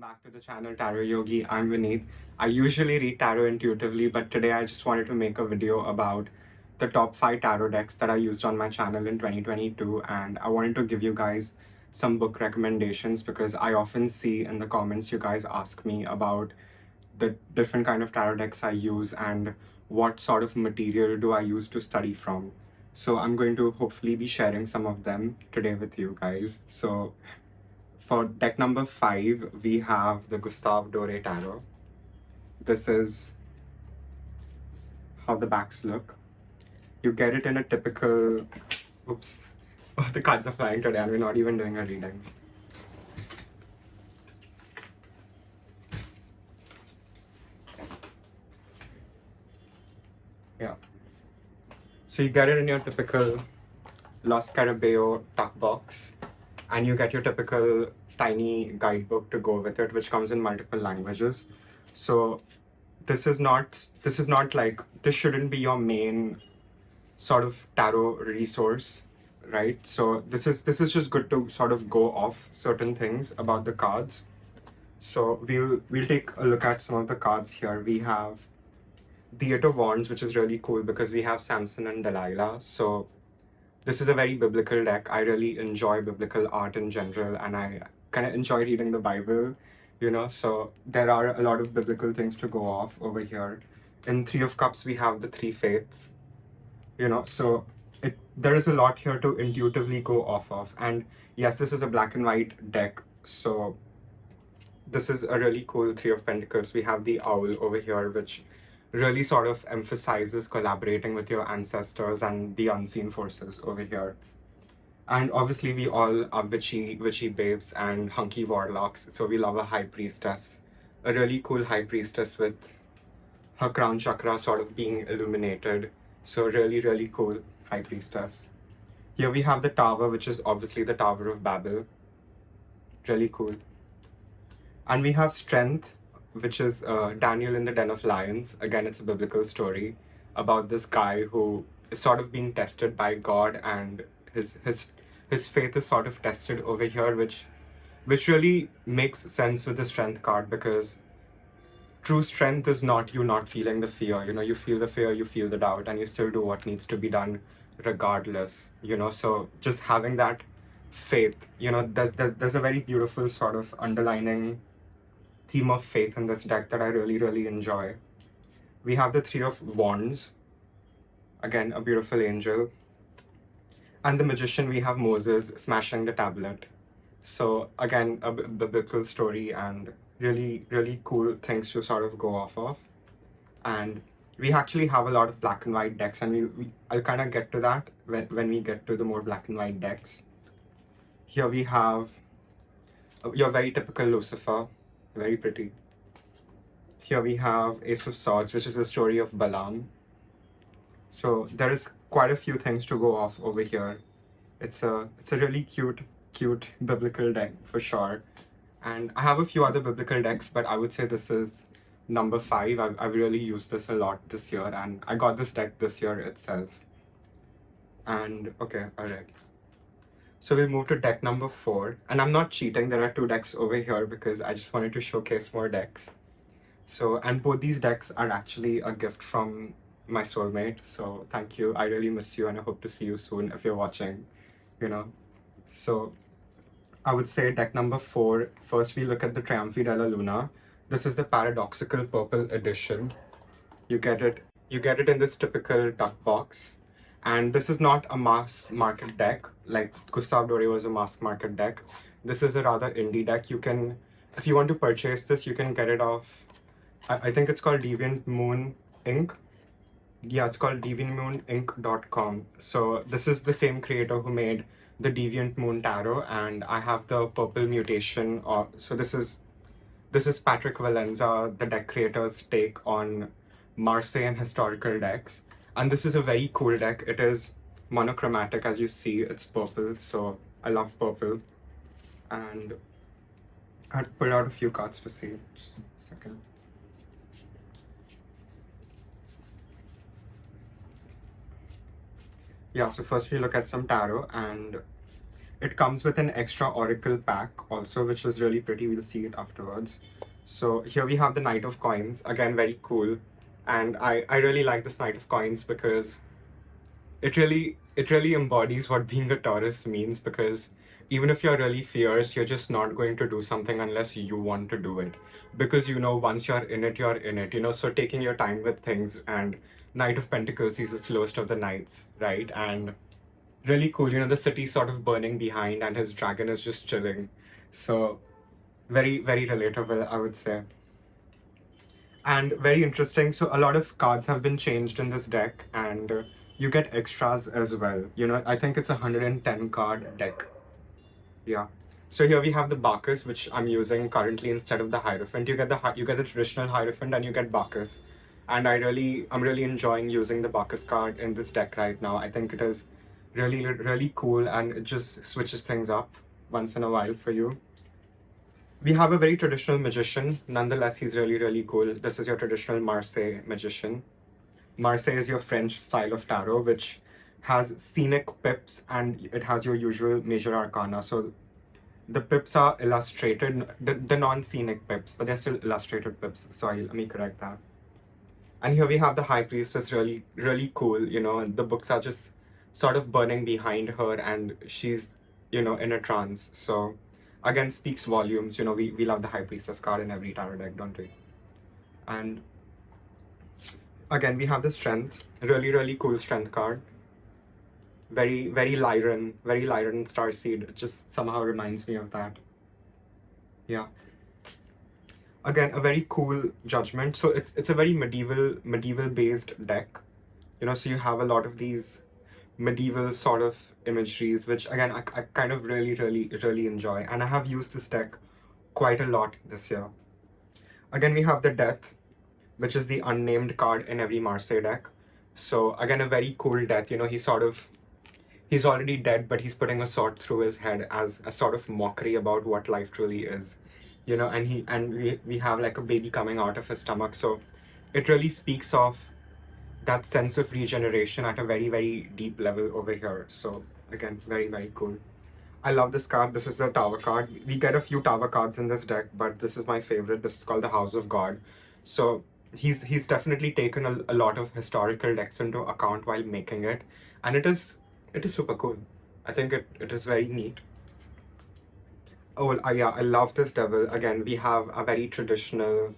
back to the channel Tarot Yogi. I'm Vinit. I usually read tarot intuitively, but today I just wanted to make a video about the top 5 tarot decks that I used on my channel in 2022, and I wanted to give you guys some book recommendations because I often see in the comments you guys ask me about the different kind of tarot decks I use and what sort of material do I use to study from. So I'm going to hopefully be sharing some of them today with you guys. So for deck number 5, we have the Gustav Dore Tarot. This is how the backs look. You get it in a typical... Oops. Oh, the cards are flying today and we're not even doing a reading. Yeah. So you get it in your typical Los Carabeo tuck box, and you get your typical tiny guidebook to go with it, which comes in multiple languages. So this shouldn't be your main sort of tarot resource, right? So this is just good to sort of go off certain things about the cards. So we'll take a look at some of the cards here. We have the Eight of Wands, which is really cool because we have Samson and Delilah. So this is a very biblical deck. I really enjoy biblical art in general, and I kind of enjoy reading the Bible, so there are a lot of biblical things to go off over here. In Three of Cups, we have the Three Faiths, so there is a lot here to intuitively go off of. And yes, this is a black and white deck, so this is a really cool Three of Pentacles. We have the Owl over here, which really sort of emphasizes collaborating with your ancestors and the unseen forces over here. And obviously we all are witchy babes and hunky warlocks, so we love a High Priestess. A really cool High Priestess with her crown chakra sort of being illuminated. So really, really cool High Priestess. Here we have the Tower, which is obviously the Tower of Babel. Really cool. And we have Strength, which is Daniel in the Den of Lions. Again, it's a biblical story about this guy who is sort of being tested by God, and his faith is sort of tested over here, which really makes sense with the Strength card, because true strength is not you not feeling the fear. You feel the fear, you feel the doubt, and you still do what needs to be done regardless. So just having that faith, there's a very beautiful sort of underlining theme of faith in this deck that I really, really enjoy. We have the Three of Wands, again a beautiful angel, and the Magician. We have Moses smashing the tablet. So again, a biblical story and really, really cool things to sort of go off of. And we actually have a lot of black and white decks, and I'll kind of get to that when we get to the more black and white decks. Here we have your very typical Lucifer, very pretty. Here we have Ace of Swords, which is the story of Balaam. So there is quite a few things to go off over here. It's a really cute biblical deck for sure. And I have a few other biblical decks, but I would say this is number 5. I've really used this a lot this year, and I got this deck this year itself. And okay, alright. So we'll move to deck number 4. And I'm not cheating, there are 2 decks over here because I just wanted to showcase more decks. So, and both these decks are actually a gift from my soulmate. So thank you. I really miss you and I hope to see you soon if you're watching, So I would say deck number 4. First we look at the Triumphi della Luna. This is the Paradoxical Purple Edition. You get it in this typical tuck box. And this is not a mass market deck like Gustav Dore was a mass market deck. This is a rather indie deck. You can, if you want to purchase this, you can get it off, I think it's called Deviant Moon Inc. Yeah, it's called deviantmooninc.com. So this is the same creator who made the Deviant Moon Tarot, and I have the Purple Mutation. So this is Patrick Valenza, the deck creator's take on Marseille historical decks. And this is a very cool deck. It is monochromatic, as you see. It's purple, so I love purple. And I'd pull out a few cards to see. Just a second. Yeah, so first we look at some tarot, and It comes with an extra oracle pack also, which is really pretty. We'll see it afterwards. So here we have the Knight of Coins, again very cool. And I really like this Knight of Coins because it really embodies what being a Taurus means, because even if you're really fierce, you're just not going to do something unless you want to do it. Because once you're in it, so taking your time with things. And Knight of Pentacles is the slowest of the knights, right? And really cool, the city's sort of burning behind and his dragon is just chilling. So very, very relatable, I would say. And very interesting. So a lot of cards have been changed in this deck, and you get extras as well. I think it's a 110 card deck. Yeah. So here we have the Bacchus, which I'm using currently instead of the Hierophant. You get the traditional Hierophant and you get Bacchus. And I'm really enjoying using the Bacchus card in this deck right now. I think it is really, really cool, and it just switches things up once in a while for you. We have a very traditional magician. Nonetheless, he's really, really cool. This is your traditional Marseille magician. Marseille is your French style of tarot, which has scenic pips and it has your usual major arcana. So the pips are illustrated, the non-scenic pips, but they're still illustrated pips. Sorry, let me correct that. And here we have the High Priestess, really, really cool. The books are just sort of burning behind her and she's, in a trance. So again, speaks volumes. We love the High Priestess card in every tarot deck, don't we? And again, we have the Strength, really, really cool Strength card. Very, very Lyran Starseed. It just somehow reminds me of that. Yeah. Again, a very cool Judgment. So it's a very medieval based deck. So you have a lot of these medieval sort of imageries, which again I kind of really, really, really enjoy. And I have used this deck quite a lot this year. Again, we have the Death, which is the unnamed card in every Marseille deck. So again, a very cool death. He's already dead, but he's putting a sword through his head as a sort of mockery about what life truly is. And we have like a baby coming out of his stomach. So it really speaks of that sense of regeneration at a very, very deep level over here. So again, very, very cool. I love this card. This is the Tower card. We get a few Tower cards in this deck, but this is my favorite. This is called the House of God. So he's definitely taken a lot of historical decks into account while making it, and it is super cool. I think it is very neat. Oh, yeah, I love this devil. Again, we have a very traditional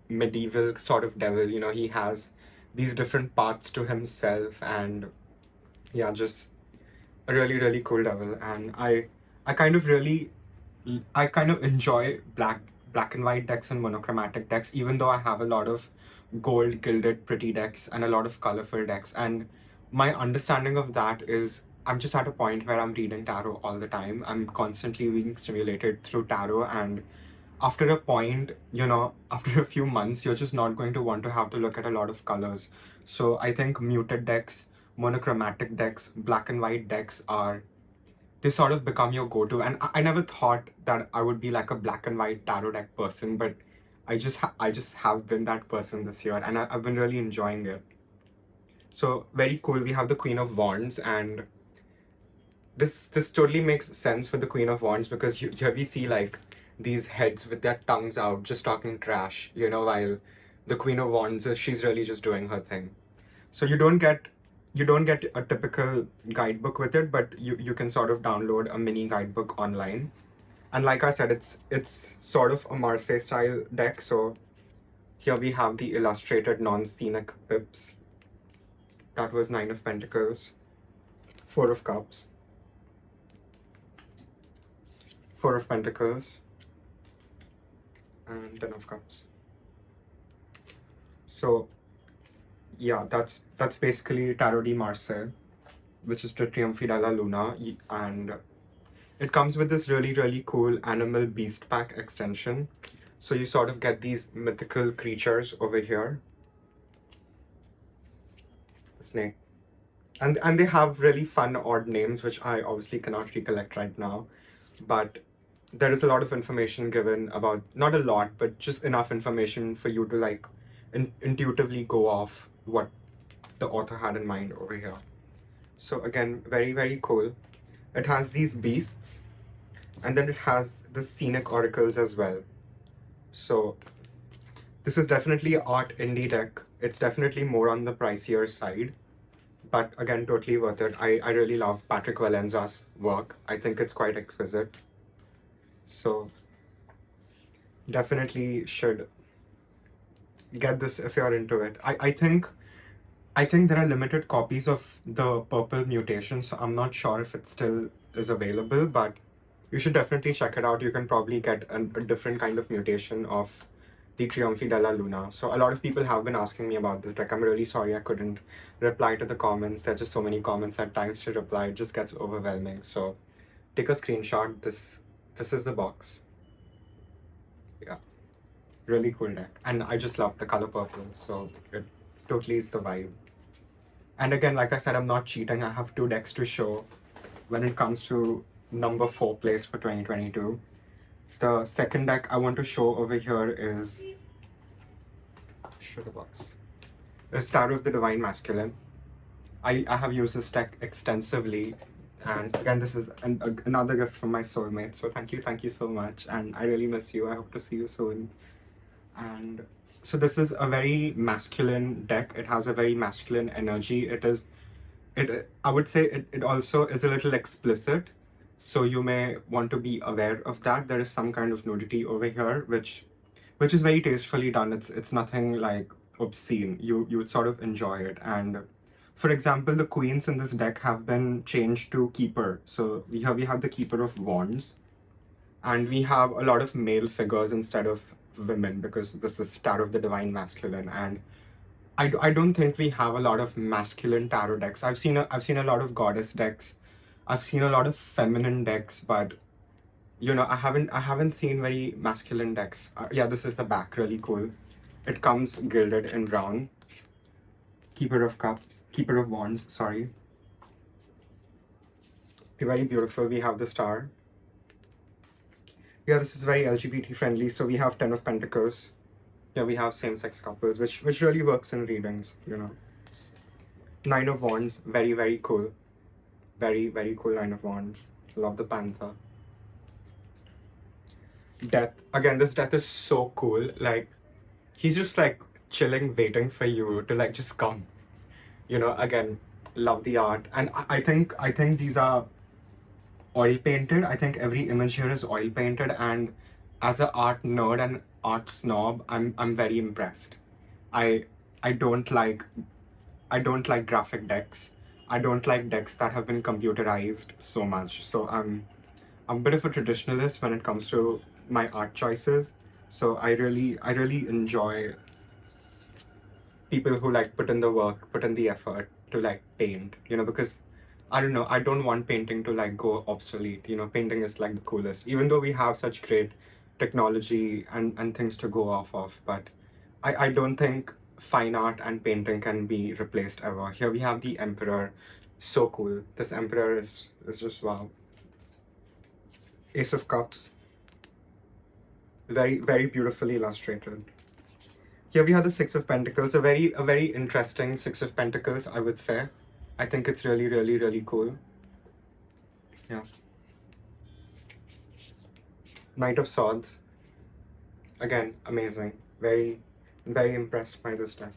medieval sort of devil. He has these different parts to himself, and yeah, just a really, really cool devil. And I kind of enjoy black and white decks and monochromatic decks, even though I have a lot of gold gilded pretty decks and a lot of colorful decks. And my understanding of that is I'm just at a point where I'm reading tarot all the time. I'm constantly being stimulated through tarot, and after a point, after a few months, you're just not going to want to have to look at a lot of colors. So I think muted decks, monochromatic decks, black and white decks they sort of become your go-to. And I never thought that I would be like a black and white tarot deck person, but I just have been that person this year, and I've been really enjoying it. So very cool. We have the Queen of Wands, and this totally makes sense for the Queen of Wands, because here we see like these heads with their tongues out just talking trash, while the Queen of Wands, she's really just doing her thing. So you don't get a typical guidebook with it, but you can sort of download a mini guidebook online. And like I said, it's sort of a Marseille style deck. So here we have the illustrated non-scenic pips. That was 9 of Pentacles, 4 of Cups, 4 of Pentacles, and 10 of Cups. So yeah, that's basically Tarot de Marseille, which is the Triomphe della Luna, and it comes with this really, really cool animal beast pack extension. So you sort of get these mythical creatures over here. Snake. And they have really fun odd names, which I obviously cannot recollect right now. But there is a lot of information given about, not a lot, but just enough information for you to like intuitively go off what the author had in mind over here. So again, very, very cool. It has these beasts, and then it has the scenic oracles as well. So this is definitely an art indie deck. It's definitely more on the pricier side, but again, totally worth it. I really love Patrick Valenza's work. I think it's quite exquisite. So definitely should get this if you're into it. I think there are limited copies of the purple mutation, so I'm not sure if it still is available, but you should definitely check it out. You can probably get a different kind of mutation of the Trionfi della Luna. So a lot of people have been asking me about this deck. I'm really sorry I couldn't reply to the comments. There are just so many comments at times to reply. It just gets overwhelming. So take a screenshot. This is the box. Yeah, really cool deck. And I just love the color purple, so it totally is the vibe. And again, like I said, I'm not cheating. I have 2 decks to show when it comes to number 4 place for 2022. The second deck I want to show over here is Sugar Box. Is Tarot of the Divine Masculine. I have used this deck extensively, and again, this is another gift from my soulmate. So thank you so much, and I really miss you. I hope to see you soon. And so this is a very masculine deck. It has a very masculine energy. I would say it also is a little explicit, so you may want to be aware of that. There is some kind of nudity over here, which is very tastefully done. It's nothing like obscene. You would sort of enjoy it. And for example, the queens in this deck have been changed to keeper. So we have the keeper of wands, and we have a lot of male figures instead of women, because this is Tarot of the Divine Masculine. And I don't think we have a lot of masculine tarot decks. I've seen a lot of goddess decks. I've seen a lot of feminine decks, but I haven't seen very masculine decks. Yeah, this is the back, really cool. It comes gilded in brown. Keeper of Wands, sorry. Very beautiful. We have the star. Yeah, this is very LGBT friendly. So we have 10 of Pentacles. Yeah, we have same-sex couples, which really works in readings, 9 of Wands, very, very cool. Very, very cool 9 of Wands. Love the Panther. Death. Again, this Death is so cool. Like, he's just like chilling, waiting for you to like just come. Again, love the art. And I think these are oil painted. I think every image here is oil painted, and as an art nerd and art snob, I'm very impressed. I don't like graphic decks. I don't like decks that have been computerized so much. So I'm a bit of a traditionalist when it comes to my art choices. So I really enjoy people who like put in the work, put in the effort to like paint, because I don't know, I don't want painting to like go obsolete. Painting is like the coolest, even though we have such great technology and things to go off of. But I don't think fine art and painting can be replaced ever. Here we have the Emperor. So cool. This Emperor is just wow. Ace of Cups. Very, very beautifully illustrated. Here we have the Six of Pentacles. A very interesting Six of Pentacles, I would say. I think it's really, really, really cool. Yeah. Knight of Swords. Again, amazing. Very, very impressed by this deck.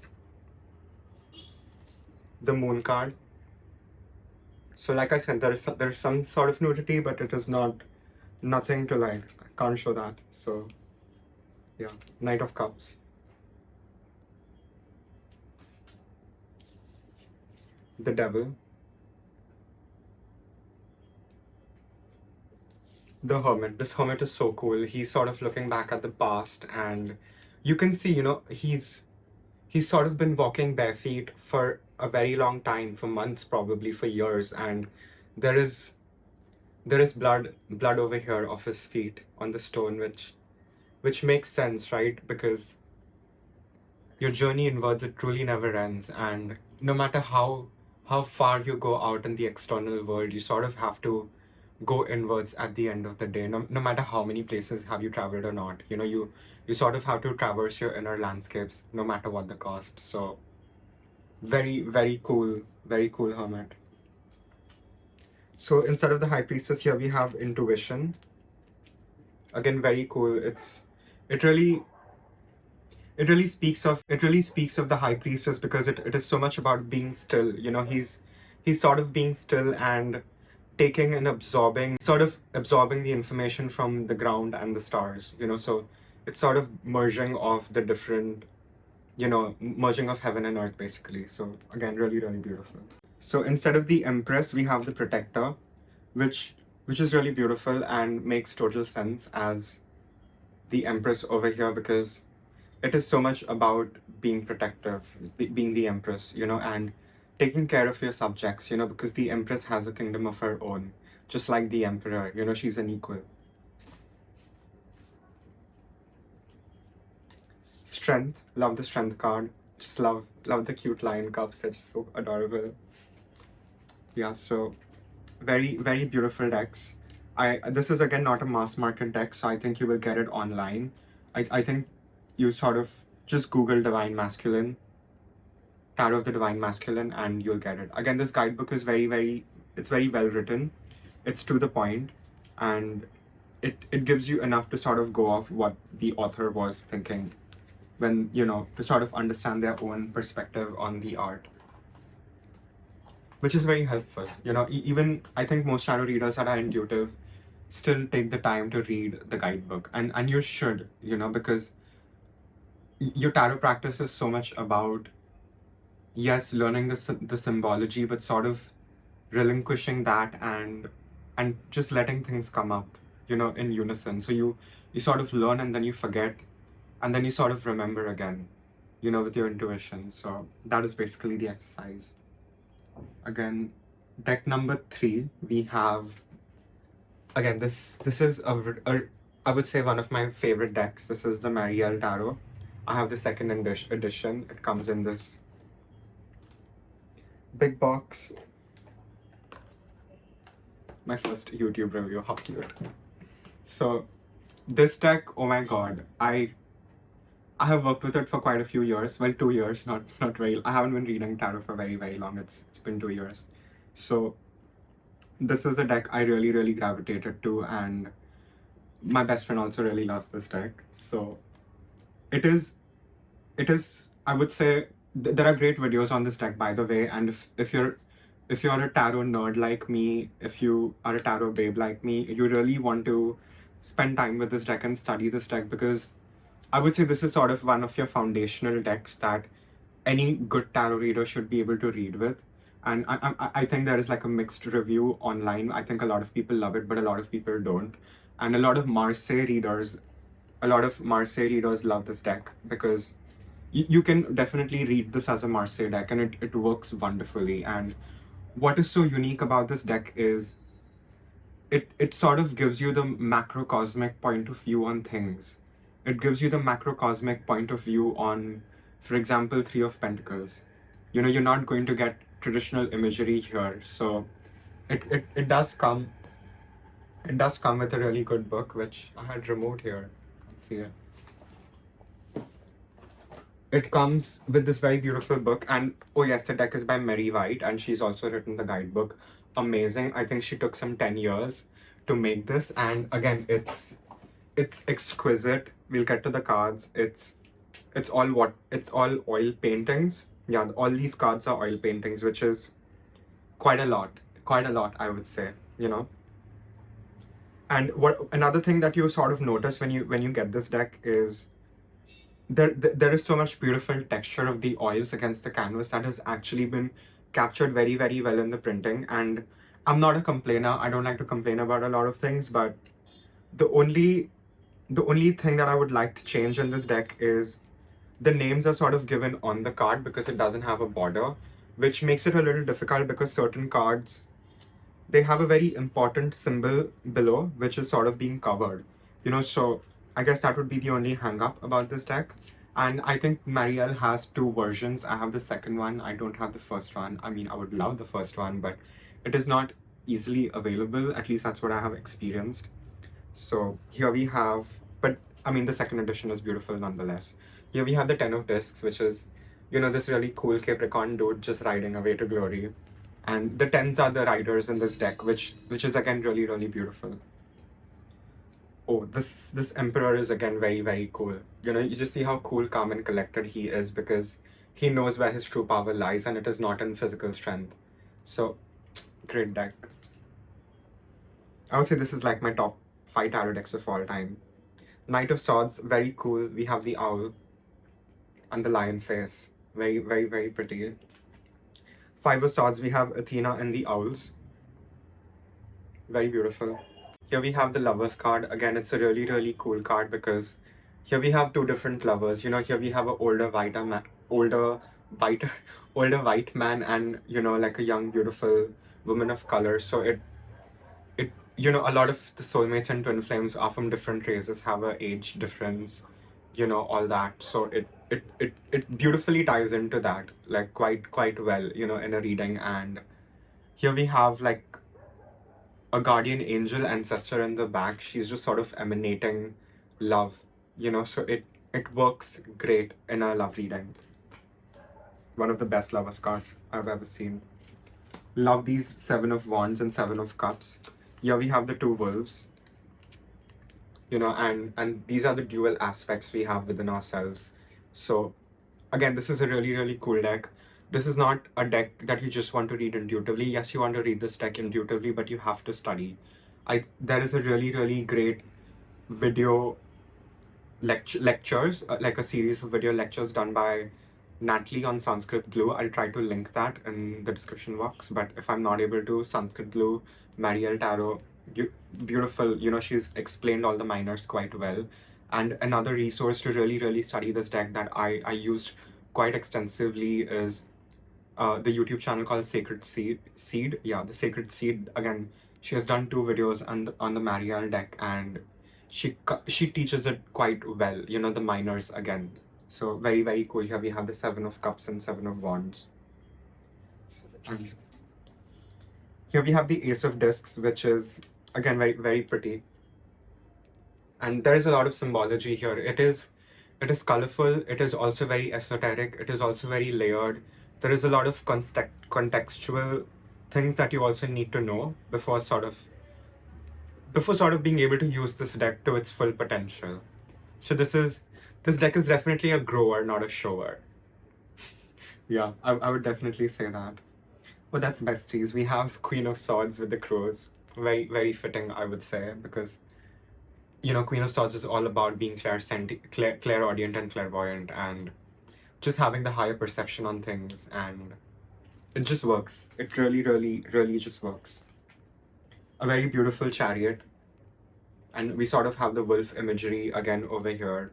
The Moon card. So like I said, there's some sort of nudity, but it is nothing to like, I can't show that. So yeah, Knight of Cups. The Devil. The Hermit. This Hermit is so cool. He's sort of looking back at the past, and you can see, he's sort of been walking bare feet for a very long time, for months, probably for years, and there is blood over here off his feet on the stone, which makes sense, right? Because your journey inwards, it truly never ends, and no matter how far you go out in the external world, you sort of have to go inwards at the end of the day. No matter how many places have you traveled or not, you sort of have to traverse your inner landscapes, no matter what the cost. So very, very cool Hermit. So instead of the High Priestess, here we have Intuition. Again, very cool. It really it really speaks of the High Priestess because it is so much about being still. You know, he's sort of being still and taking and absorbing the information from the ground and the stars, you know. So it's sort of merging of the different, you know, merging of heaven and earth basically. So again, really, really beautiful. So instead of the Empress, we have the Protector, which is really beautiful and makes total sense as the Empress over here, because it is so much about being protective, being the Empress, you know, and taking care of your subjects, you know, because the Empress has a kingdom of her own, just like the Emperor, you know, she's an equal. Strength, love the Strength card. Just love the cute lion cubs, they're just so adorable. Yeah, so very, very beautiful decks. This is again not a mass market deck, so I think you will get it online. I think you sort of just Google Divine Masculine, Tarot of the Divine Masculine, and you'll get it. Again, this guidebook is it's very well written. It's to the point, and it gives you enough to sort of go off what the author was thinking when, you know, to sort of understand their own perspective on the art, which is very helpful. You know, even I think most tarot readers that are intuitive still take the time to read the guidebook, and you should, you know, because your tarot practice is so much about, yes, learning the symbology, but sort of relinquishing that and just letting things come up, you know, in unison. So you sort of learn and then you forget, and then you sort of remember again, you know, with your intuition. So that is basically the exercise. Again, deck number 3, we have, again, this is I would say one of my favorite decks. This is the Marielle Tarot. I have the second edition. It comes in this big box. My first YouTube review, how cute. So this deck, oh my god, I have worked with it for quite a few years. Well, 2 years, not very. I haven't been reading tarot for very, very long. It's been 2 years. So this is a deck I really, really gravitated to, and my best friend also really loves this deck. So it is, I would say, there are great videos on this deck, by the way, and if you're a tarot nerd like me, if you are a tarot babe like me, you really want to spend time with this deck and study this deck, because I would say this is sort of one of your foundational decks that any good tarot reader should be able to read with. And I think there is like a mixed review online. I think a lot of people love it, but a lot of people don't. And a lot of Marseille readers love this deck, because you can definitely read this as a Marseille deck, and it works wonderfully. And what is so unique about this deck is it sort of gives you the macrocosmic point of view on things. It gives you the macrocosmic point of view on, for example, Three of Pentacles. You know, you're not going to get traditional imagery here. So it does come with a really good book, which I had removed here. Let's see it. It comes with this very beautiful book, and oh yes, the deck is by Mary White, and she's also written the guidebook. Amazing. I think she took some 10 years to make this, and again, it's exquisite. We'll get to the cards. It's all oil paintings. Yeah, all these cards are oil paintings, which is quite a lot, I would say, you know. And what another thing that you sort of notice when you get this deck is there is so much beautiful texture of the oils against the canvas that has actually been captured very, very well in the printing. And I'm not a complainer. I don't like to complain about a lot of things, but the only thing that I would like to change in this deck is the names are sort of given on the card because it doesn't have a border, which makes it a little difficult because certain cards, they have a very important symbol below, which is sort of being covered, you know. So I guess that would be the only hang up about this deck. And I think Marielle has 2 versions. I have the second one. I don't have the first one. I mean, I would love the first one, but it is not easily available. At least that's what I have experienced. So here we have, but I mean, the second edition is beautiful nonetheless. Here we have the 10 of Discs, which is, you know, this really cool Capricorn dude just riding away to glory. And the tens are the riders in this deck, which is again really, really beautiful. Oh, this emperor is again very, very cool. You know, you just see how cool, calm, and collected he is, because he knows where his true power lies, and it is not in physical strength. So, great deck. I would say this is like my top 5 tarot decks of all time. Knight of Swords, very cool. We have the owl and the lion face. Very, very, very pretty. Five of Swords, we have Athena and the owls. Very beautiful. Here we have the Lovers card. Again, it's a really, really cool card, because here we have two different lovers. You know, here we have an older white man, older white man, and, you know, like a young, beautiful woman of color. So it you know, a lot of the soulmates and twin flames are from different races, have a age difference, you know, all that. So it beautifully ties into that, like, quite well, you know, in a reading. And here we have like a guardian angel ancestor in the back. She's just sort of emanating love, you know. So it works great in a love reading. One of the best Lovers cards I've ever seen. Love these Seven of Wands and Seven of Cups. Here we have the two wolves, you know, and these are the dual aspects we have within ourselves. So again, this is a really, really cool deck. This is not a deck that you just want to read intuitively. Yes, you want to read this deck intuitively, but you have to study. There is a really, really great video lectures, like a series of video lectures done by Natalie on Sanskrit Glue. I'll try to link that in the description box, but if I'm not able to, Sanskrit Glue, Marielle Tarot, beautiful, you know, she's explained all the minors quite well. And another resource to really, really study this deck that I used quite extensively is the YouTube channel called Sacred Seed. Yeah, the Sacred Seed. Again, she has done 2 videos on the Marielle deck, and she teaches it quite well, you know, the minors again. So very, very cool. Here we have the Seven of Cups and Seven of Wands. And here we have the Ace of Discs, which is again very, very pretty. And there is a lot of symbology here. It is colorful. It is also very esoteric. It is also very layered. There is a lot of contextual things that you also need to know before sort of being able to use this deck to its full potential. So this deck is definitely a grower, not a shower. Yeah, I would definitely say that. Well, that's besties. We have Queen of Swords with the crows. Very, very fitting, I would say, because, you know, Queen of Swords is all about being clairaudient and clairvoyant, and just having the higher perception on things, and it just works. It really, really, really just works. A very beautiful Chariot, and we sort of have the wolf imagery again over here.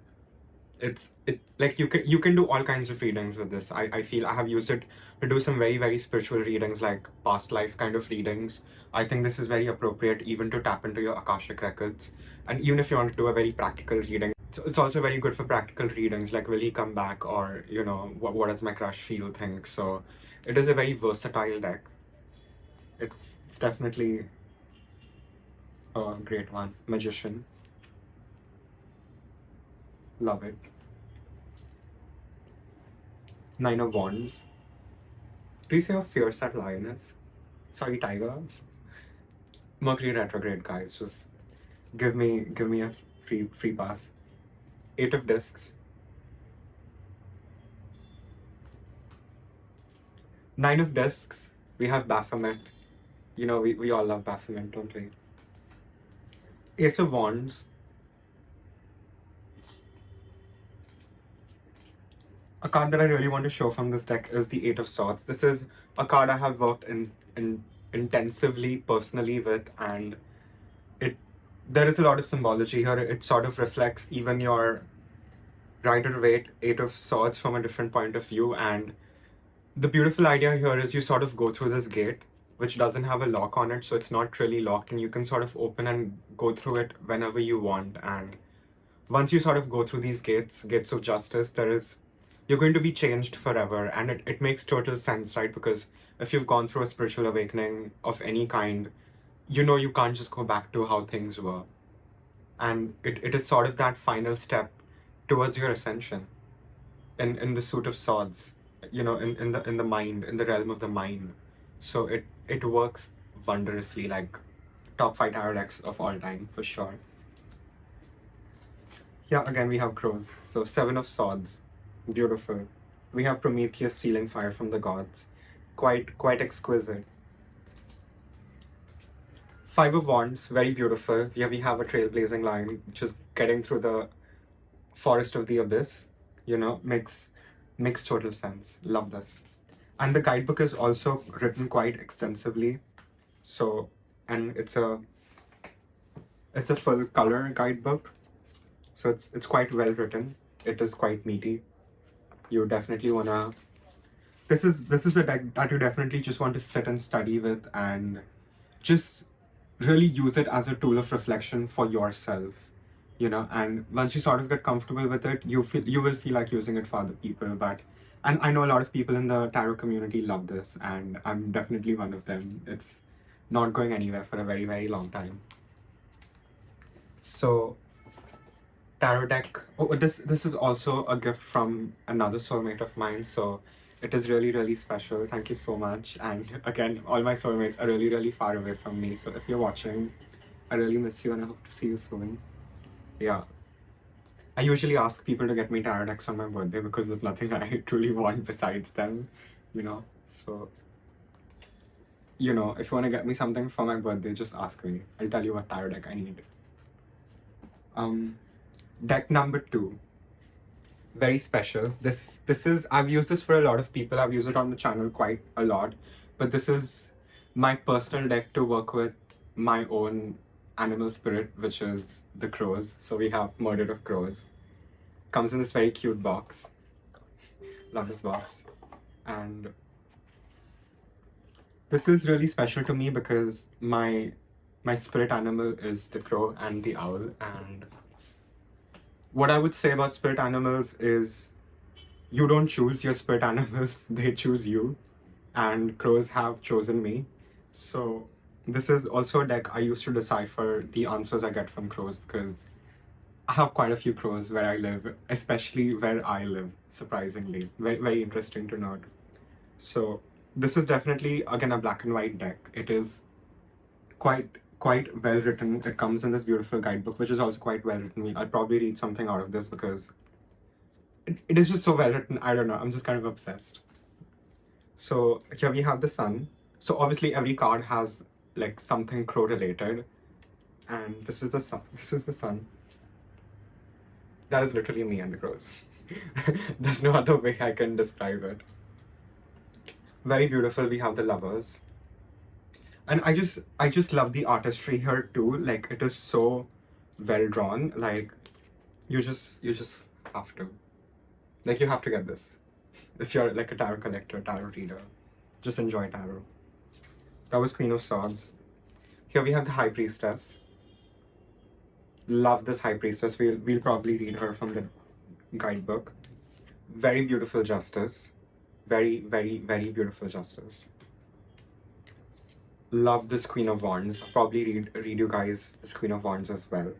It like you can do all kinds of readings with this. I feel I have used it to do some very, very spiritual readings, like past life kind of readings. I think this is very appropriate even to tap into your Akashic records. And even if you want to do a very practical reading, it's also very good for practical readings, like will he come back, or, you know, what does my crush feel think. So it is a very versatile deck. It's definitely a great one. Magician. Love it. Nine of Wands. Do you see how fierce that lion is? Sorry, tiger. Mercury retrograde, guys. Just give me a free pass. Eight of Discs. Nine of Discs. We have Baphomet. You know, we all love Baphomet, don't we? Ace of Wands. A card that I really want to show from this deck is the Eight of Swords. This is a card I have worked intensively, personally with, and there is a lot of symbology here. It sort of reflects even your Rider-Waite Eight of Swords from a different point of view. And the beautiful idea here is you sort of go through this gate, which doesn't have a lock on it, so it's not really locked, and you can sort of open and go through it whenever you want. And once you sort of go through these gates of justice, you're going to be changed forever. And it makes total sense, right? Because if you've gone through a spiritual awakening of any kind, you know you can't just go back to how things were. And it is sort of that final step towards your ascension in the suit of swords, you know, in the mind, in the realm of the mind. So it works wondrously, like top 5 tarot decks of all time for sure. Yeah, again we have crows. So 7 of swords, beautiful. We have Prometheus stealing fire from the gods, quite exquisite. 5 of wands, very beautiful. Here we have a trailblazing line, just getting through the forest of the abyss. You know, makes total sense. Love this. And the guidebook is also written quite extensively. So, and it's a full color guidebook. So it's quite well written. It is quite meaty. You definitely wanna. This is a deck that you definitely just want to sit and study with and just really use it as a tool of reflection for yourself. You know, and once you sort of get comfortable with it, you will feel like using it for other people. But and I know a lot of people in the tarot community love this, and I'm definitely one of them. It's not going anywhere for a very, very long time. So tarot deck. Oh, this is also a gift from another soulmate of mine. So it is really, really special. Thank you so much. And again, all my soulmates are really, really far away from me. So if you're watching, I really miss you and I hope to see you soon. Yeah. I usually ask people to get me tarot decks on my birthday because there's nothing I truly want besides them, you know. So, you know, if you want to get me something for my birthday, just ask me. I'll tell you what tarot deck I need. Deck number 2. Very special. This is, I've used this for a lot of people. I've used it on the channel quite a lot, but this is my personal deck to work with my own animal spirit, which is the crows. So we have Murder of Crows. Comes in this very cute box. Love this box. And this is really special to me because my spirit animal is the crow and the owl. And what I would say about spirit animals is you don't choose your spirit animals, they choose you. And crows have chosen me. So this is also a deck I used to decipher the answers I get from crows because I have quite a few crows where I live, especially where I live, surprisingly. Very, very interesting to note. So this is definitely, again, a black and white deck. It is quite well written. It comes in this beautiful guidebook, which is also quite well written. I'll probably read something out of this because it is just so well written. I don't know, I'm just kind of obsessed. So here we have the sun. So obviously every card has like something crow related. And this is the sun. This is the sun. That is literally me and the crows. There's no other way I can describe it. Very beautiful. We have the lovers. And I just love the artistry here too. Like it is so well drawn. Like you just have to. Like you have to get this. If you're like a tarot collector, tarot reader, just enjoy tarot. That was Queen of Swords. Here we have the High Priestess. Love this High Priestess. We'll probably read her from the guidebook. Very beautiful Justice. Very, very, very beautiful Justice. Love this Queen of Wands. I'll probably read you guys this Queen of Wands as well.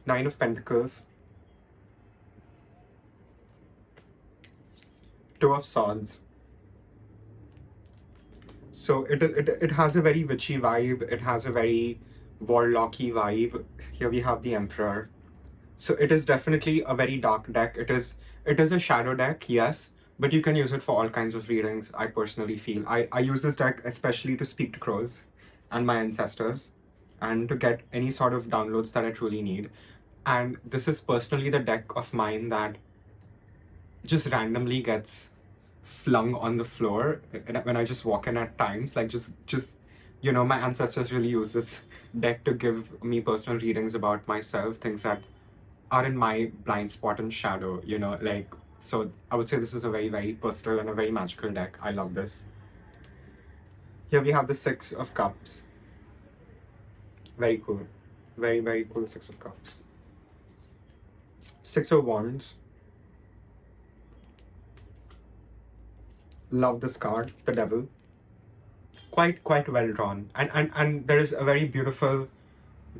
9 of Pentacles. 2 of Swords. So it has a very witchy vibe. It has a very warlocky vibe. Here we have the Emperor. So it is definitely a very dark deck. It is a shadow deck, yes, but you can use it for all kinds of readings. I personally feel I use this deck especially to speak to crows and my ancestors and to get any sort of downloads that I truly need. And this is personally the deck of mine that just randomly gets flung on the floor when I just walk in at times. Like just you know, my ancestors really use this deck to give me personal readings about myself, things that are in my blind spot and shadow, you know, like, so I would say this is a very, very personal and a very magical deck. I love this. Here we have the 6 of Cups. Very cool. Very, very cool 6 of Cups. 6 of Wands. Love this card, the Devil. Quite well drawn. And there is a very beautiful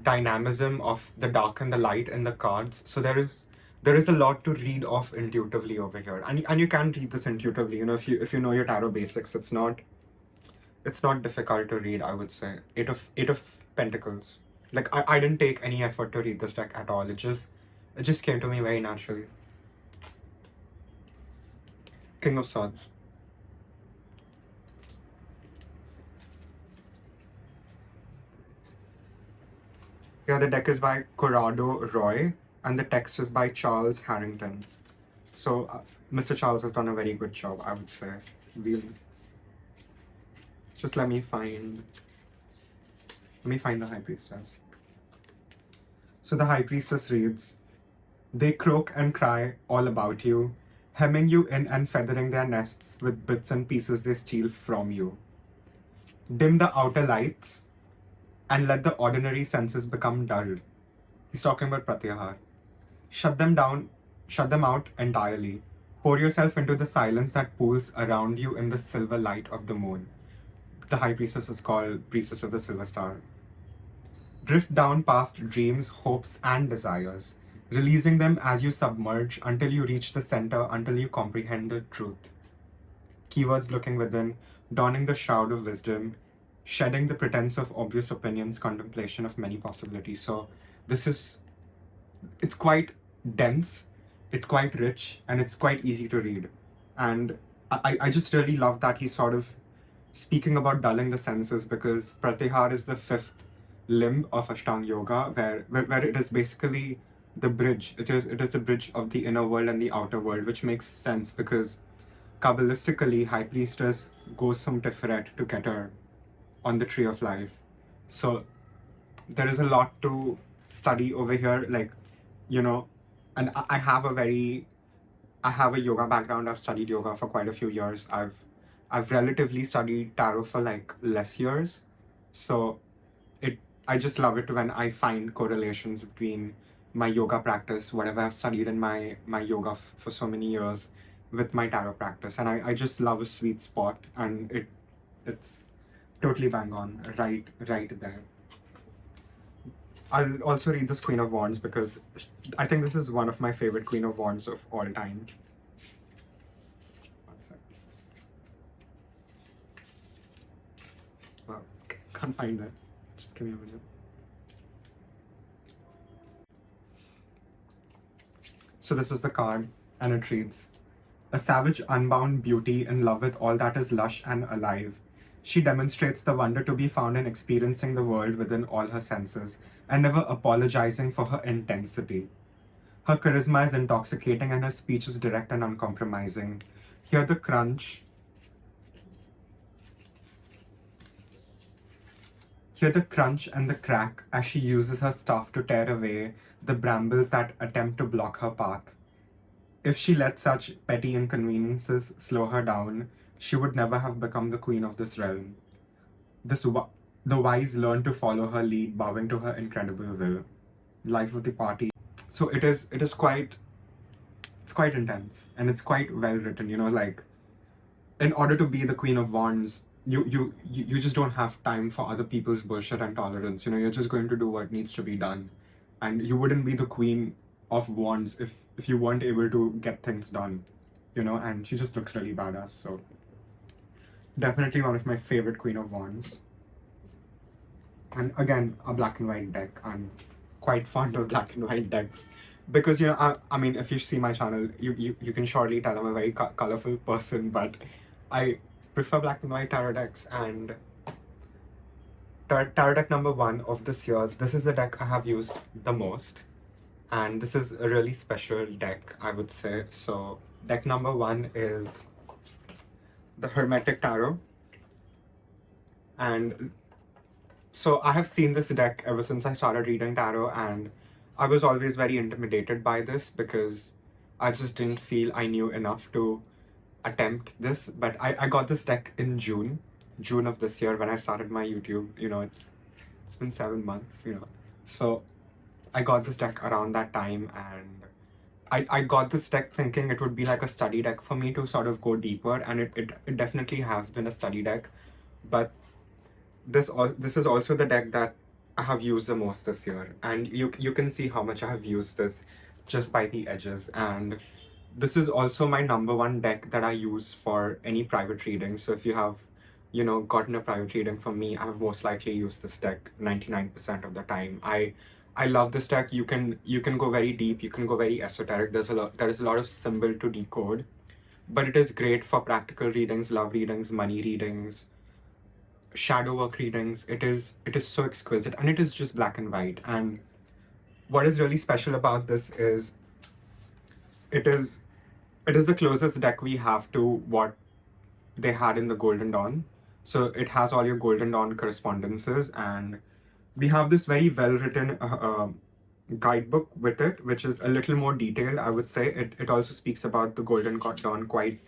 dynamism of the dark and the light in the cards. So there is there is a lot to read off intuitively over here, and you can read this intuitively. You know, if you know your tarot basics, it's not difficult to read. I would say eight of Pentacles. Like I didn't take any effort to read this deck at all. It just came to me very naturally. King of Swords. Yeah, the deck is by Corrado Roy, and the text is by Charles Harrington. So Mr. Charles has done a very good job, I would say. Really. Just let me find the High Priestess. So the High Priestess reads, "They croak and cry all about you, hemming you in and feathering their nests with bits and pieces they steal from you. Dim the outer lights and let the ordinary senses become dulled." He's talking about Pratyahar. Shut them out entirely. Pour yourself into the silence that pools around you in the silver light of the moon. The High Priestess is called Priestess of the Silver Star. Drift down past dreams, hopes, and desires, releasing them as you submerge until you reach the center, until you comprehend the truth. Keywords: looking within, donning the shroud of wisdom, shedding the pretense of obvious opinions, contemplation of many possibilities. So it's quite dense, it's quite rich, and it's quite easy to read. And I just really love that he's sort of speaking about dulling the senses, because Pratyahar is the fifth limb of Ashtanga Yoga, where it is basically the bridge. It is the bridge of the inner world and the outer world, which makes sense because Kabbalistically, High Priestess goes from Tiferet to Keter on the Tree of Life. So there is a lot to study over here, like, you know, and I have a yoga background. I've studied yoga for quite a few years. I've relatively studied tarot for like less years. So I just love it when I find correlations between my yoga practice, whatever I've studied in my yoga for so many years, with my tarot practice. And I just love a sweet spot, and it's totally bang on, right there. I'll also read this Queen of Wands because I think this is one of my favorite Queen of Wands of all time. One sec. Well, can't find it. Just give me a minute. So this is the card, and it reads, "A savage, unbound beauty in love with all that is lush and alive. She demonstrates the wonder to be found in experiencing the world within all her senses, and never apologizing for her intensity. Her charisma is intoxicating and her speech is direct and uncompromising. Hear the crunch and the crack as she uses her staff to tear away the brambles that attempt to block her path. If she let such petty inconveniences slow her down, she would never have become the queen of this realm. The wise learn to follow her lead, bowing to her incredible will. Life of the party." So it's quite intense, and it's quite well written. You know, like, in order to be the Queen of Wands, you just don't have time for other people's bullshit and tolerance. You know, you're just going to do what needs to be done, and you wouldn't be the Queen of Wands if you weren't able to get things done. You know, and she just looks really badass. So definitely one of my favorite Queen of Wands. And again, a black and white deck. I'm quite fond of black and white decks because, you know, I mean, if you see my channel, you can surely tell I'm a very colorful person, but I prefer black and white tarot decks. And tarot deck number 1 of this year, this is the deck I have used the most, and this is a really special deck, I would say. So deck number 1 is the Hermetic Tarot, and so I have seen this deck ever since I started reading tarot, and I was always very intimidated by this because I just didn't feel I knew enough to attempt this. But I got this deck in June of this year when I started my YouTube. You know, it's been 7 months, you know. So I got this deck around that time, and I got this deck thinking it would be like a study deck for me to sort of go deeper, and it definitely has been a study deck. But this is also the deck that I have used the most this year, and you can see how much I have used this. just by the edges. And this is also my number one deck that I use for any private reading. So if you have, you know, gotten a private reading from me, I have most likely used this deck 99% of the time. I love this deck. You can go very deep, you can go very esoteric. There is a lot of symbol to decode, but it is great for practical readings, love readings, money readings, shadow work readings. It is so exquisite, and it is just black and white. And what is really special about this is it is it is the closest deck we have to what they had in the Golden Dawn. So it has all your Golden Dawn correspondences, and we have this very well written guidebook with it, which is a little more detailed, I would say. It also speaks about the Golden Dawn quite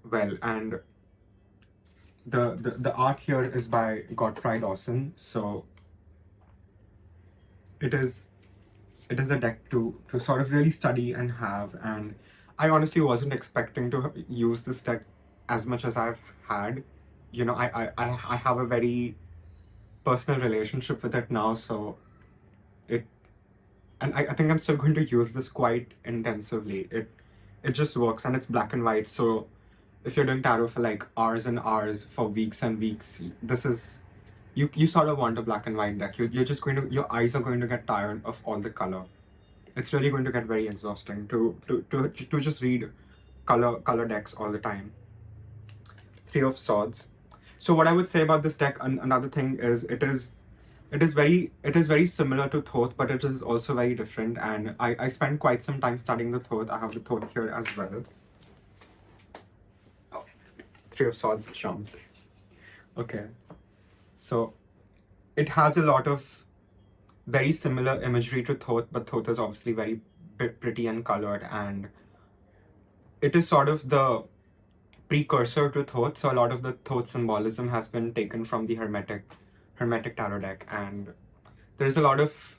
well. And the art here is by Gottfried Dawson. So it is a deck to sort of really study and have. And I honestly wasn't expecting to use this deck as much as I've had. You know, I have a very personal relationship with it now, so I think I'm still going to use this quite intensively. It just works, and it's black and white. So if you're doing tarot for like hours and hours, for weeks and weeks, this is you sort of want a black and white deck. You're just going to, your eyes are going to get tired of all the color. It's really going to get very exhausting to just read color decks all the time. Three of Swords. So what I would say about this deck, another thing is it is very similar to Thoth, but it is also very different. And I spent quite some time studying the Thoth. I have the Thoth here as well. Oh, Three of Swords jumped. Okay. So it has a lot of very similar imagery to Thoth, but Thoth is obviously very pretty and colored, and it is sort of the precursor to Thoth. So a lot of the Thoth symbolism has been taken from the Hermetic tarot deck, and there's a lot of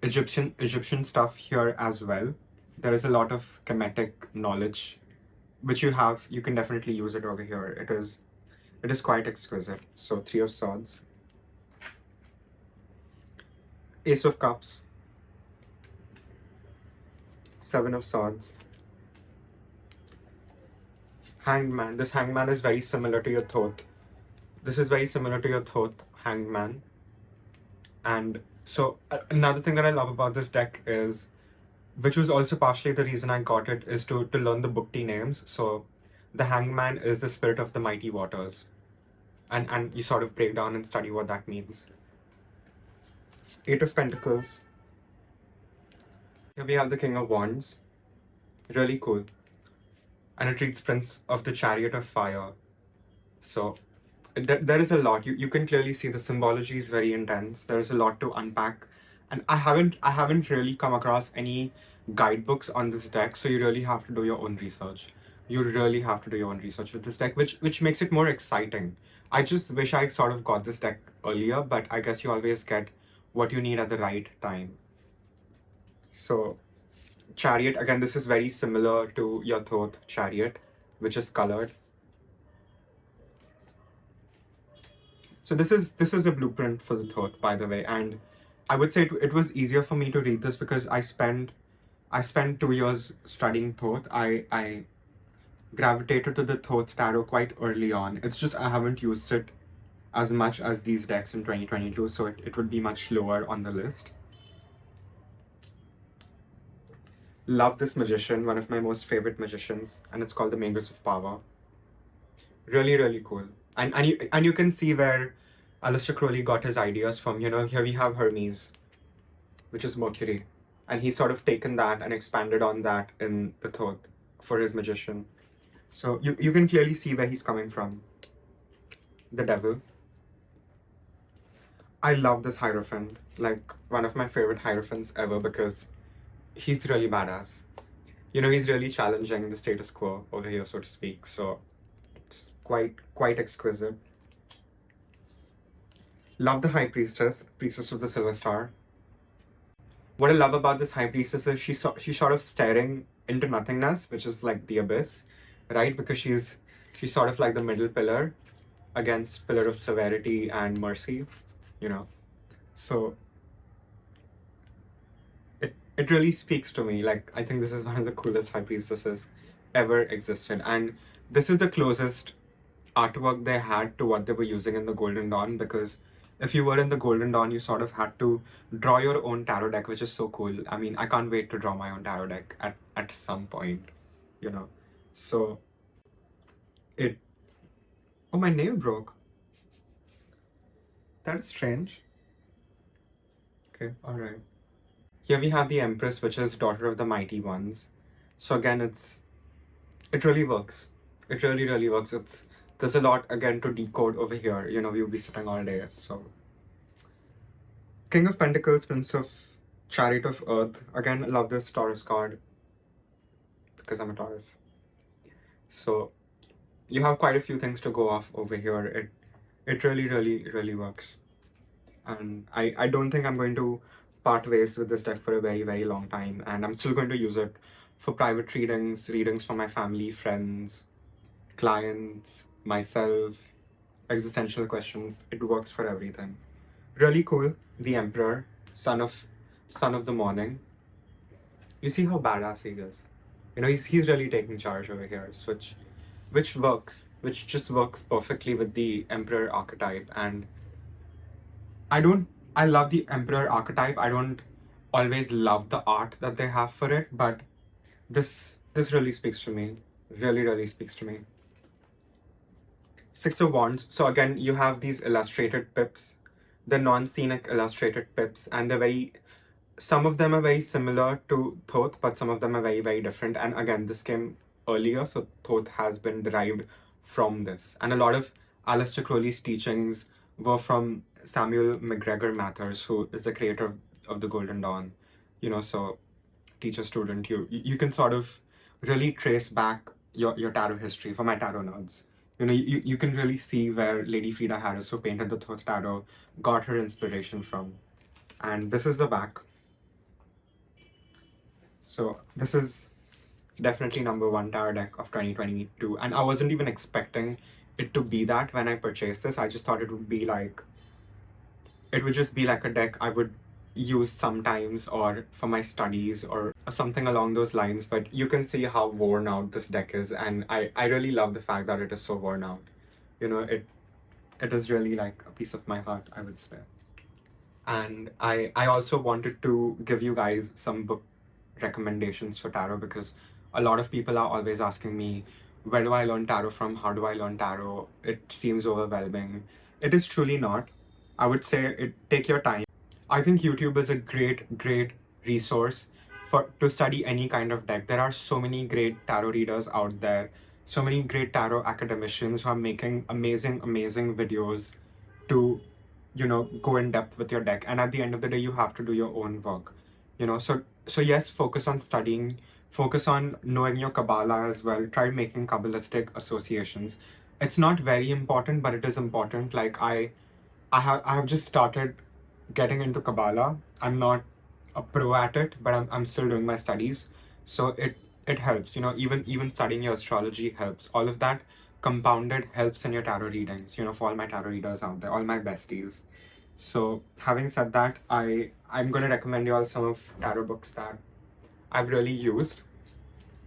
Egyptian stuff here as well. There is a lot of Kemetic knowledge, which you can definitely use it over here. It is quite exquisite. So Three of Swords, Ace of Cups, Seven of Swords, Hanged Man. This Hanged Man is very similar to your Thoth. This is very similar to your Thoth, Hanged Man. And so another thing that I love about this deck is, which was also partially the reason I got it, is to learn the Bukti names. So the Hanged Man is the spirit of the mighty waters. And you sort of break down and study what that means. Eight of Pentacles. Here we have the King of Wands. Really cool. And it reads Prince of the Chariot of Fire. So there is a lot. You can clearly see the symbology is very intense. There is a lot to unpack. And I haven't really come across any guidebooks on this deck, so you really have to do your own research. You really have to do your own research with this deck, which makes it more exciting. I just wish I sort of got this deck earlier, but I guess you always get what you need at the right time. So Chariot, again, this is very similar to your Thoth Chariot, which is colored. So this is a blueprint for the Thoth, by the way, and I would say it was easier for me to read this because I spent 2 years studying Thoth. I gravitated to the Thoth tarot quite early on. It's just I haven't used it as much as these decks in 2022, so it would be much lower on the list. Love this magician, one of my most favorite magicians, and it's called the Magus of Power. Really, really cool. And you can see where Aleister Crowley got his ideas from. You know, here we have Hermes, which is Mercury, and he's sort of taken that and expanded on that in the Thoth for his magician. So you can clearly see where he's coming from. The Devil. I love this Hierophant, like one of my favorite Hierophants ever, because he's really badass. You know, he's really challenging the status quo over here, so to speak. So it's quite exquisite. Love the High Priestess, Priestess of the Silver Star. What I love about this High Priestess is she's sort of staring into nothingness, which is like the abyss, right? Because she's sort of like the middle pillar against pillar of severity and mercy, you know. So it really speaks to me. Like, I think this is one of the coolest high priestesses ever existed, and this is the closest artwork they had to what they were using in the Golden Dawn, because if you were in the Golden Dawn, you sort of had to draw your own tarot deck, which is so cool. I mean, I can't wait to draw my own tarot deck at some point, you know. So it, oh, my nail broke. That is strange. Okay, all right. Here we have the Empress, which is daughter of the mighty ones. So again, it really works. It really, really works. There's a lot again to decode over here. You know, we'll be sitting all day. So King of Pentacles, Prince of Chariot of Earth. Again, I love this Taurus card because I'm a Taurus. So you have quite a few things to go off over here. It really, really, really works. And I don't think I'm going to part ways with this deck for a very, very long time. And I'm still going to use it for private readings, readings for my family, friends, clients, myself, existential questions. It works for everything. Really cool. The Emperor, son of the morning. You see how badass he is. You know, he's really taking charge over here, which works, which just works perfectly with the Emperor archetype. And I love the Emperor archetype. I don't always love the art that they have for it, but this really speaks to me. Really, really speaks to me. Six of Wands. So again, you have these illustrated pips, the non-scenic illustrated pips, and some of them are very similar to Thoth, but some of them are very, very different. And again, this came earlier, so Thoth has been derived from this. And a lot of Aleister Crowley's teachings were from Samuel McGregor Mathers, who is the creator of the Golden Dawn. You know, so teacher student, you can sort of really trace back your tarot history. For my tarot nerds, you know, you can really see where Lady Frida Harris, who painted the Thoth tarot, got her inspiration from. And this is the back. So this is definitely number one tarot deck of 2022, and I wasn't even expecting it to be that when I purchased this. I just thought it would just be like a deck I would use sometimes or for my studies or something along those lines. But you can see how worn out this deck is, and I really love the fact that it is so worn out. You know, it is really like a piece of my heart, I would say. And I also wanted to give you guys some book recommendations for tarot, because a lot of people are always asking me, where do I learn tarot from? How do I learn tarot? It seems overwhelming. It is truly not. I would say take your time. I think YouTube is a great resource to study any kind of deck. There are so many great tarot readers out there, so many great tarot academicians who are making amazing videos to, you know, go in depth with your deck. And at the end of the day, you have to do your own work, you know. So yes, focus on studying, focus on knowing your Kabbalah as well. Try making Kabbalistic associations. It's not very important, but it is important. Like I have just started getting into Kabbalah. I'm not a pro at it, but I'm still doing my studies. So it helps, you know, even studying your astrology helps. All of that compounded helps in your tarot readings, you know, for all my tarot readers out there, all my besties. So having said that, I'm going to recommend you all some of tarot books that I've really used.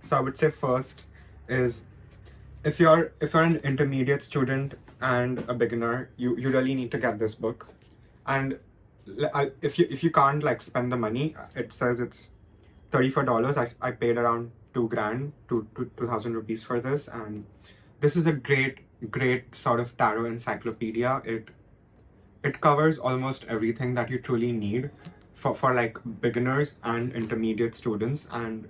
So I would say first is, if you're an intermediate student and a beginner, you really need to get this book. And if you can't like spend the money, it says it's $34. I paid around $2,000 to 2,000 rupees for this, and this is a great sort of tarot encyclopedia. It covers almost everything that you truly need for like beginners and intermediate students. And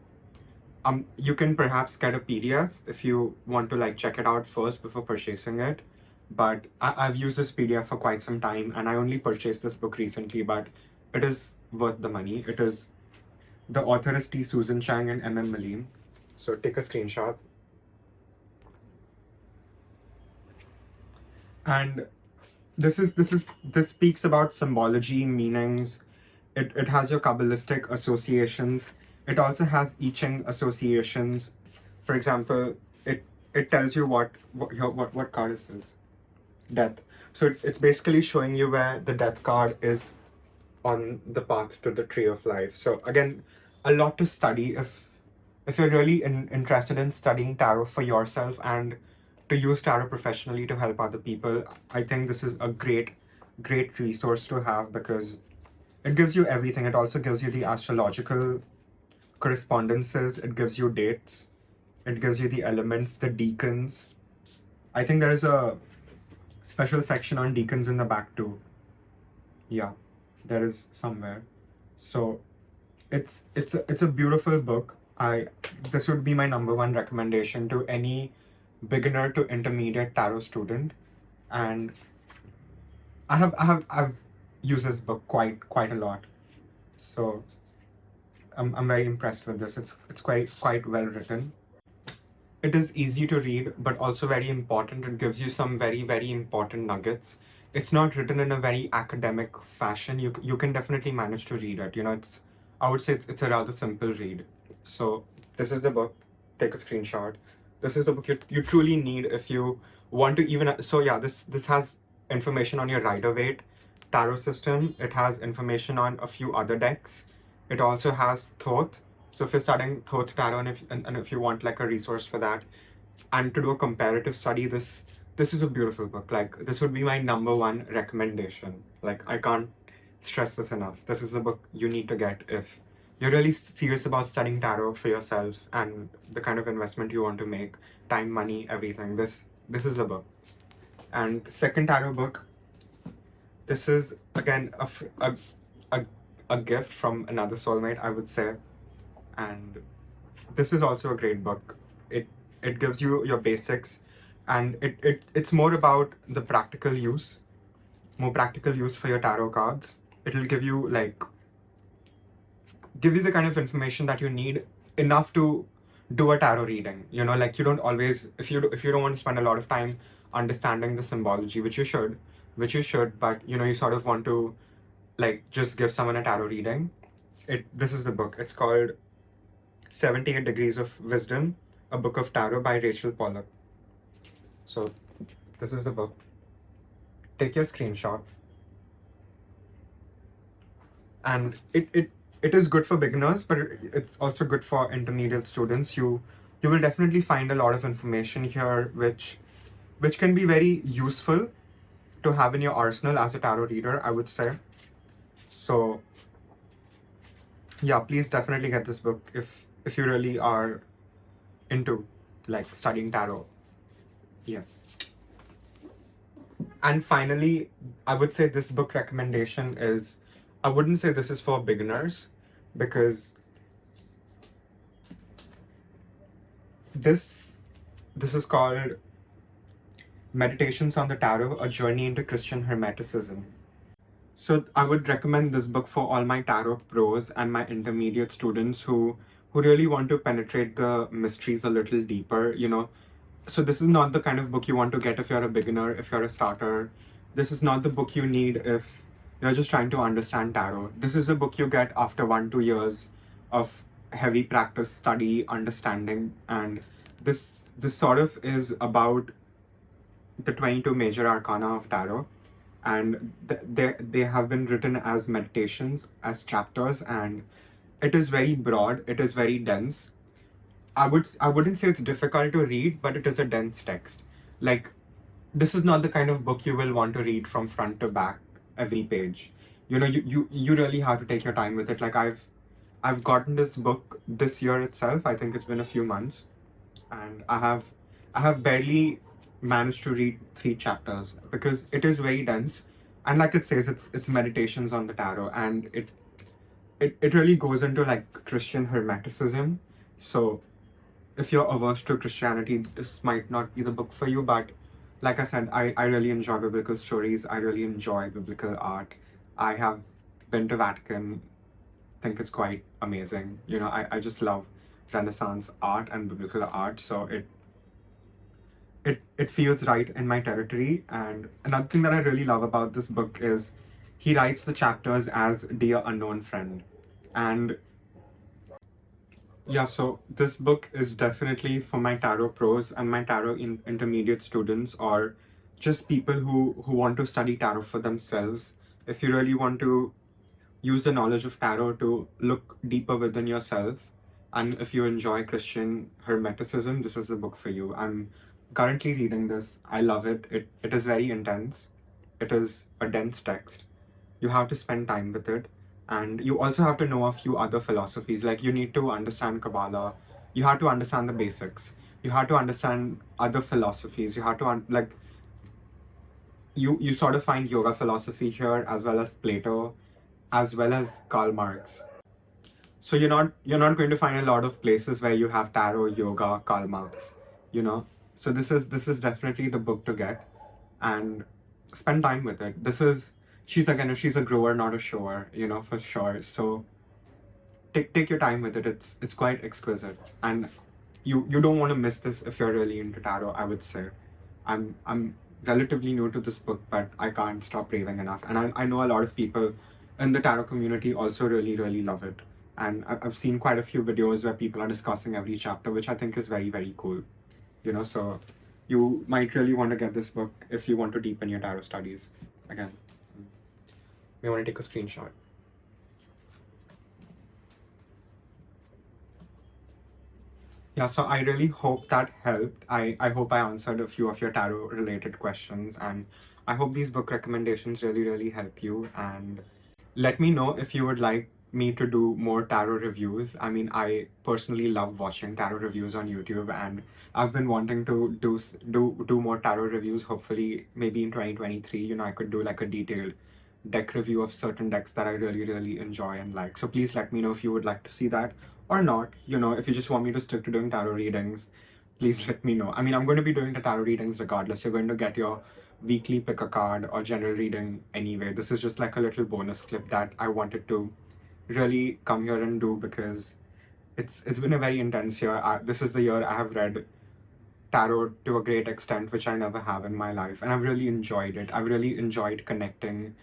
you can perhaps get a PDF if you want to like check it out first before purchasing it. But I've used this PDF for quite some time, and I only purchased this book recently, but it is worth the money. The author is T. Susan Chang and M.M. Malim. So take a screenshot. And this speaks about symbology, meanings. It has your Kabbalistic associations. It also has I Ching associations. For example, it tells you what card is this? Death. So it's basically showing you where the death card is on the path to the tree of life. So again, a lot to study if you're really interested in studying tarot for yourself and to use tarot professionally to help other people. I think this is a great resource to have because it gives you everything. It also gives you the astrological correspondences, it gives you dates, it gives you the elements, the decans. I think there is a special section on decans in the back too. Yeah, there is somewhere. So it's a beautiful book. This would be my number one recommendation to any beginner to intermediate tarot student. And I've used this book quite a lot. So I'm very impressed with this. It's quite well written. It is easy to read, but also very important. It gives you some very important nuggets. It's not written in a very academic fashion. You can definitely manage to read it. You know, I would say it's a rather simple read. So this is the book. Take a screenshot. This is the book you truly need if you want to even. So yeah, this has information on your Rider-Waite tarot system. It has information on a few other decks. It also has Thoth. So if you're studying Thoth tarot and if you want like a resource for that and to do a comparative study, this is a beautiful book. Like this would be my number one recommendation. Like I can't stress this enough. This is the book you need to get if you're really serious about studying tarot for yourself and the kind of investment you want to make, time, money, everything. This is a book. And the second tarot book, this is again a gift from another soulmate, I would say. And this is also a great book. It gives you your basics, and it's more about the practical use, more practical use for your tarot cards. It'll give you the kind of information that you need, enough to do a tarot reading. You know, like you don't always, if you don't want to spend a lot of time understanding the symbology, which you should, but you know, you sort of want to like just give someone a tarot reading. This is the book. It's called 78 Degrees of Wisdom, a book of tarot by Rachel Pollack. So this is the book. Take your screenshot. And it is good for beginners, but it's also good for intermediate students. You will definitely find a lot of information here which can be very useful to have in your arsenal as a tarot reader, I would say. So yeah, please definitely get this book if you really are into like studying tarot. Yes. And finally, I would say this book recommendation is, I wouldn't say this is for beginners, because this is called Meditations on the Tarot, A Journey into Christian Hermeticism. So I would recommend this book for all my tarot pros and my intermediate students who really want to penetrate the mysteries a little deeper, you know. So this is not the kind of book you want to get if you're a beginner, if you're a starter. This is not the book you need if you're just trying to understand tarot. This is a book you get after 1-2 years of heavy practice, study, understanding. And this sort of is about the 22 major arcana of tarot. And they have been written as meditations, as chapters, and it is very broad, it is very dense. I wouldn't say it's difficult to read, but it is a dense text. Like, this is not the kind of book you will want to read from front to back, every page. You know, you really have to take your time with it. Like I've gotten this book this year itself. I think it's been a few months, and I have barely managed to read 3 chapters because it is very dense. And like it says, it's meditations on the tarot, and it really goes into like Christian Hermeticism. So if you're averse to Christianity, this might not be the book for you. But like I said, I really enjoy biblical stories. I really enjoy biblical art. I have been to Vatican. Think it's quite amazing. You know, I just love Renaissance art and biblical art. So it feels right in my territory. And another thing that I really love about this book is he writes the chapters as Dear Unknown Friend. And yeah, so this book is definitely for my tarot pros and my tarot intermediate students, or just people who want to study tarot for themselves. If you really want to use the knowledge of tarot to look deeper within yourself. And if you enjoy Christian Hermeticism, this is the book for you. I'm currently reading this. I love it. It is very intense. It is a dense text. You have to spend time with it. And you also have to know a few other philosophies. Like, you need to understand Kabbalah. You have to understand the basics. You have to understand other philosophies. You have to, like, you sort of find yoga philosophy here, as well as Plato, as well as Karl Marx. So you're not going to find a lot of places where you have tarot, yoga, Karl Marx, you know. So this is definitely the book to get, and spend time with it. She's a grower, not a shower, for sure. So take your time with it. It's quite exquisite, and you don't want to miss this if you're really into tarot, I would say. I'm relatively new to this book, but I can't stop raving enough. And I know a lot of people in the tarot community also really, really love it. And I've seen quite a few videos where people are discussing every chapter, which I think is very, very cool. So you might really want to get this book if you want to deepen your tarot studies. Again, you want to take a screenshot. Yeah, so I really hope that helped. I hope I answered a few of your tarot related questions, and I hope these book recommendations really, really help you. And let me know if you would like me to do more tarot reviews. I mean, I personally love watching tarot reviews on YouTube, and I've been wanting to do more tarot reviews. Hopefully, maybe in 2023, I could do like a detailed deck review of certain decks that I really, really enjoy and like. So please let me know if you would like to see that or not. If you just want me to stick to doing tarot readings, please let me know. I mean, I'm going to be doing the tarot readings regardless. You're going to get your weekly pick a card or general reading anyway. This is just like a little bonus clip that I wanted to really come here and do, because it's been a very intense year. This is the year I have read tarot to a great extent, which I never have in my life, and I've really enjoyed it. I've really enjoyed connecting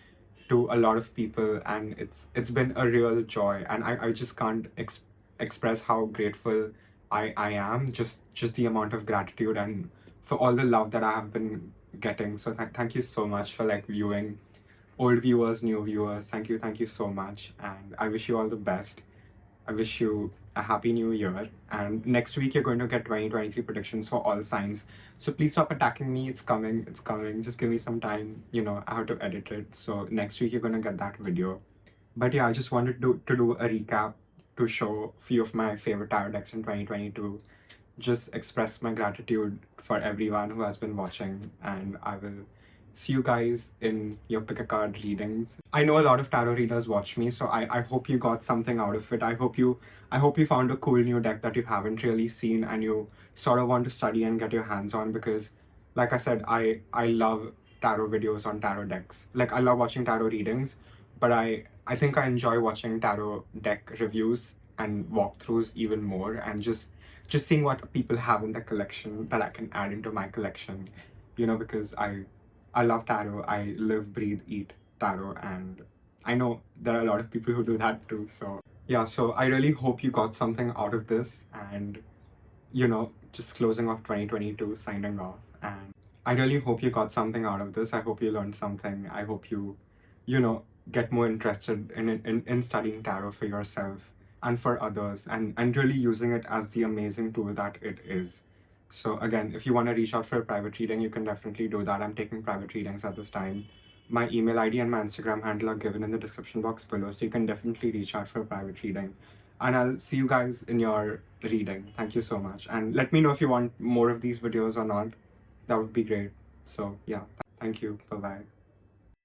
to a lot of people, and it's been a real joy, and I just can't express how grateful I am, just the amount of gratitude and for all the love that I have been getting. So thank you so much for like viewing, old viewers, new viewers. Thank you so much, and I wish you all the best. I wish you a happy new year. And next week, you're going to get 2023 predictions for all signs. So please stop attacking me. It's coming. It's coming. Just give me some time. I have to edit it. So next week, you're going to get that video. But yeah, I just wanted to do a recap to show a few of my favorite tarot decks in 2022. Just express my gratitude for everyone who has been watching. And I will see you guys in your pick a card readings. I know a lot of tarot readers watch me, so I hope you got something out of it. I hope you found a cool new deck that you haven't really seen and you sort of want to study and get your hands on, because like I said, I love tarot videos on tarot decks. Like, I love watching tarot readings, but I think I enjoy watching tarot deck reviews and walkthroughs even more, and just seeing what people have in their collection that I can add into my collection, because I love tarot. I live, breathe, eat tarot, and I know there are a lot of people who do that too. So yeah, so I really hope you got something out of this, and just closing off 2022, signing off. And I really hope you got something out of this. I hope you learned something. I hope you get more interested in studying tarot for yourself and for others, and really using it as the amazing tool that it is. So again, if you want to reach out for a private reading, you can definitely do that. I'm taking private readings at this time. My email ID and my Instagram handle are given in the description box below, so you can definitely reach out for a private reading. And I'll see you guys in your reading. Thank you so much. And let me know if you want more of these videos or not. That would be great. So yeah, thank you. Bye-bye.